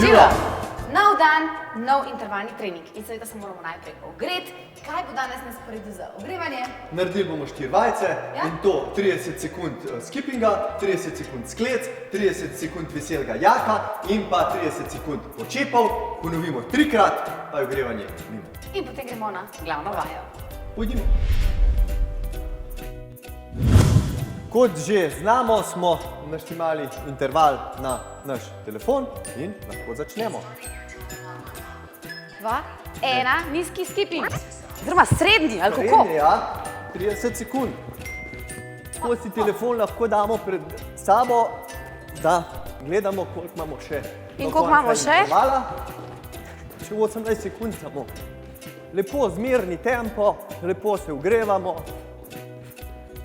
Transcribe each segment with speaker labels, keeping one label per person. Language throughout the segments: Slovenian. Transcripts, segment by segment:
Speaker 1: Živijo! Nov dan, nov intervalni trening in seveda se moramo najprej ogreti. Kaj bo danes na sporedu za ogrevanje?
Speaker 2: Naredili bomo 4 vajce in to 30 sekund skippinga, 30 sekund sklec, 30 sekund veselega jaka in pa 30 sekund počepov. Ponovimo 3-krat, pa je ogrevanje mimo.
Speaker 1: In potem gremo na glavno vajo.
Speaker 2: Pojdimo. Kot že znamo, smo naštimali interval na naš telefon in lahko začnemo.
Speaker 1: 2, 1, nizki skipping. Oziroma srednji, ali kako?
Speaker 2: Srednji, ja. 30 sekund. Ko si telefon lahko damo pred sabo, da gledamo, koliko imamo še.
Speaker 1: In koliko imamo še?
Speaker 2: Še 18 sekund samo. Lepo zmerni tempo, lepo se ogrevamo.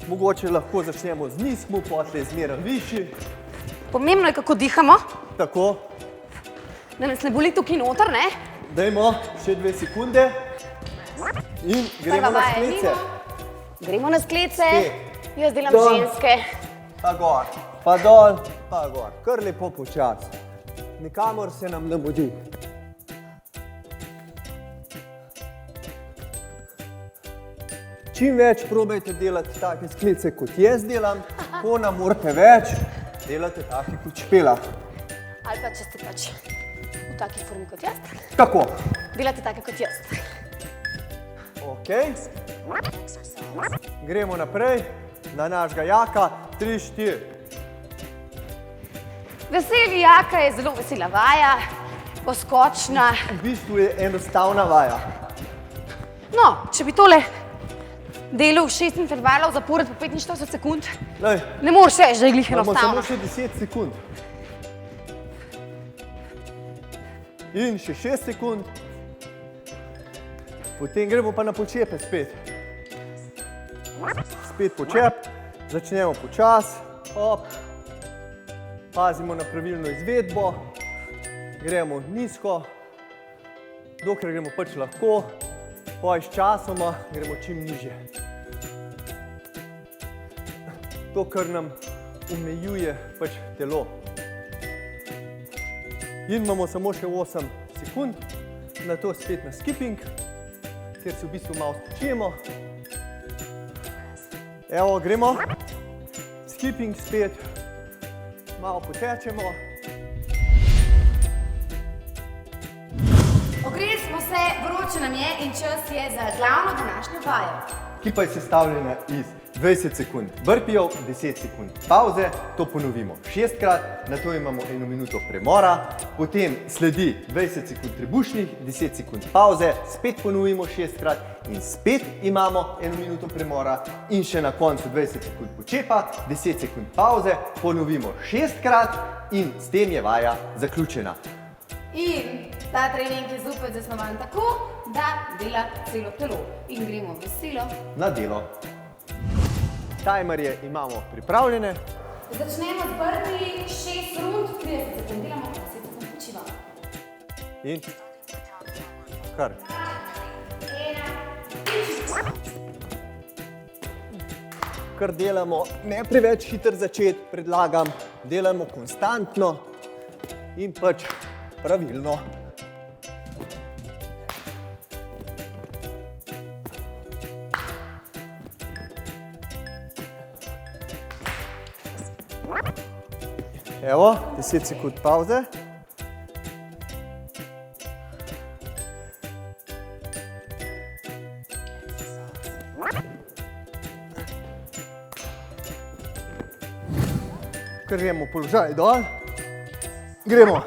Speaker 2: Mogoče lahko začnemo z nizkim, potem zmeraj višji.
Speaker 1: Pomembno je, kako dihamo.
Speaker 2: Tako.
Speaker 1: Da nas ne boli tukaj noter, ne?
Speaker 2: Dajmo še 2 sekunde in gremo na sklece.
Speaker 1: Gremo na sklece. Jaz delam ženske.
Speaker 2: Pa gor, pa dol, pa gor. Kar lepo počas. Nikamor se nam ne mudi. Čim več probajte delati take sklece, kot jaz delam, ko nam morate več, delate take kot Špela.
Speaker 1: Ali pa, če ste pač v taki formi kot jaz.
Speaker 2: Tako.
Speaker 1: Delate take kot jaz.
Speaker 2: Ok. Gremo naprej na našega jaka. 3, 4.
Speaker 1: Veseli jaka je zelo vesela vaja, poskočna.
Speaker 2: V bistvu je enostavna vaja.
Speaker 1: No, če bi tole delal 6 intervalov zapored po 45 sekund, ne moreš reči, da je glih enostavno.
Speaker 2: Imamo samo še 10 sekund. In še 6 sekund. Potem gremo pa na počepe spet. Spet počep. Začnemo počas. Hop. Pazimo na pravilno izvedbo. Gremo nizko. Dokler gremo pač lahko. Poj s časoma gremo čim nižje. To, kar nam omejuje pač telo. In imamo samo še 8 sekund, na to spet na skipping, kjer se v bistvu malo spočijemo. Evo, gremo. Skipping spet, malo potečemo.
Speaker 1: Ogreli smo se, vroče nam je in čas je za glavno današnjo vajo.
Speaker 2: Ki pa je sestavljena iz 20 sekund burpeejev, 10 sekund pauze, to ponovimo 6-krat, na to imamo 1 minuto premora, potem sledi 20 sekund trebušnih, 10 sekund pauze, spet ponovimo 6-krat in spet imamo 1 minuto premora in še na koncu 20 sekund počepa, 10 sekund pauze, ponovimo 6-krat in s tem je vaja zaključena.
Speaker 1: In ta trening je zopet zasnovan tako, da dela celo telo. In gremo veselo
Speaker 2: na delo. Timerje imamo pripravljene.
Speaker 1: Začnemo z burpeeji, 6 rund, 30 sekund delamo, 10 sekund počivamo.
Speaker 2: In kar. Kar delamo, ne preveč hiter začeti, predlagam, delamo konstantno in pač pravilno. Evo, 10 sekund pauze. Kar gremo položaj dol. Gremo.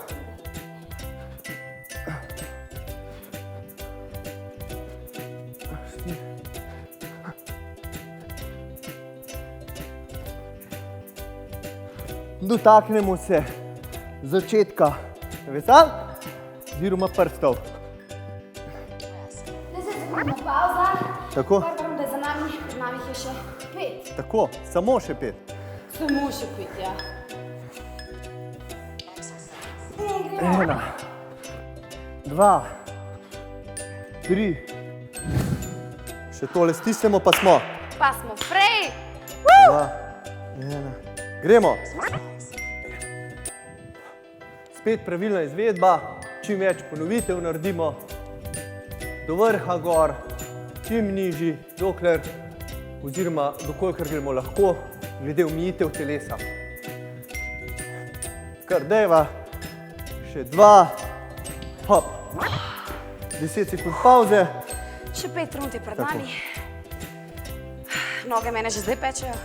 Speaker 2: Dotaknemo se začetka vezal oziroma prstov.
Speaker 1: 10 sekundna pauza.
Speaker 2: Tako.
Speaker 1: Prva runda je za nami, pred nami je še 5.
Speaker 2: Tako, samo še 5.
Speaker 1: Samo še 5, ja.
Speaker 2: 1, 2, 3. Še tole stisnemo, pa smo.
Speaker 1: Pa smo frej.
Speaker 2: 2, 1. Gremo. Spet pravilna izvedba, čim več ponovitev naredimo, do vrha gor, čim nižji, dokler oziroma dokolikor gremo lahko, glede omejitev telesa. Kar dejva, še 2, hop, 10 sekund pauze.
Speaker 1: Še 5 rund je pred nami. Noge mene že zdaj pečejo.